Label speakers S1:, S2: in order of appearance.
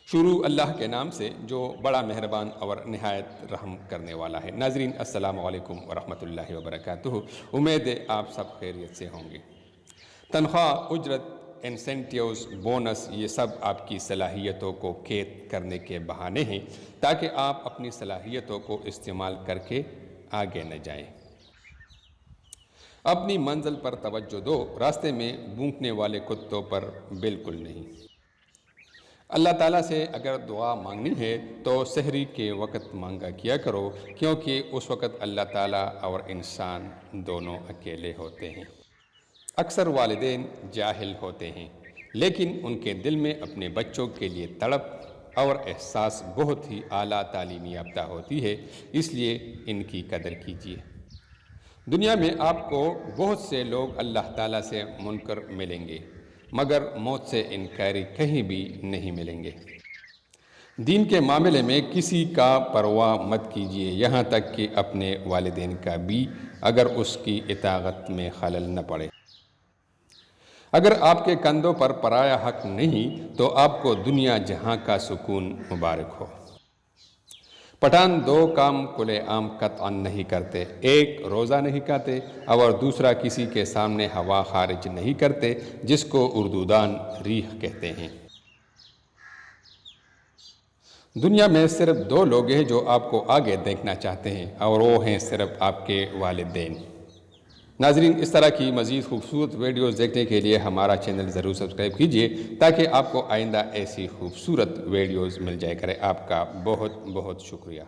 S1: شروع اللہ کے نام سے جو بڑا مہربان اور نہایت رحم کرنے والا ہے۔ ناظرین السلام علیکم ورحمۃ اللہ وبرکاتہ۔ امید ہے آپ سب خیریت سے ہوں گے۔ تنخواہ، اجرت، انسینٹیوز، بونس، یہ سب آپ کی صلاحیتوں کو قید کرنے کے بہانے ہیں تاکہ آپ اپنی صلاحیتوں کو استعمال کر کے آگے نہ جائیں۔ اپنی منزل پر توجہ دو، راستے میں بھونکنے والے کتوں پر بالکل نہیں۔ اللہ تعالیٰ سے اگر دعا مانگنی ہے تو سحری کے وقت مانگا کیا کرو، کیونکہ اس وقت اللہ تعالیٰ اور انسان دونوں اکیلے ہوتے ہیں۔ اکثر والدین جاہل ہوتے ہیں، لیکن ان کے دل میں اپنے بچوں کے لیے تڑپ اور احساس بہت ہی اعلیٰ تعلیم یافتہ ہوتی ہے، اس لیے ان کی قدر کیجیے۔ دنیا میں آپ کو بہت سے لوگ اللہ تعالیٰ سے منکر ملیں گے، مگر موت سے انکاری کہیں بھی نہیں ملیں گے۔ دین کے معاملے میں کسی کا پرواہ مت کیجیے، یہاں تک کہ اپنے والدین کا بھی، اگر اس کی اطاعت میں خلل نہ پڑے۔ اگر آپ کے کندھوں پر پرایا حق نہیں تو آپ کو دنیا جہاں کا سکون مبارک ہو۔ پٹھان دو کام کھلے عام قطعا نہیں کرتے، ایک روزہ نہیں کھاتے اور دوسرا کسی کے سامنے ہوا خارج نہیں کرتے، جس کو اردو دان ریح کہتے ہیں۔ دنیا میں صرف دو لوگ ہیں جو آپ کو آگے دیکھنا چاہتے ہیں، اور وہ ہیں صرف آپ کے والدین۔ ناظرین، اس طرح کی مزید خوبصورت ویڈیوز دیکھنے کے لیے ہمارا چینل ضرور سبسکرائب کیجیے تاکہ آپ کو آئندہ ایسی خوبصورت ویڈیوز مل جائے کرے۔ آپ کا بہت بہت شکریہ۔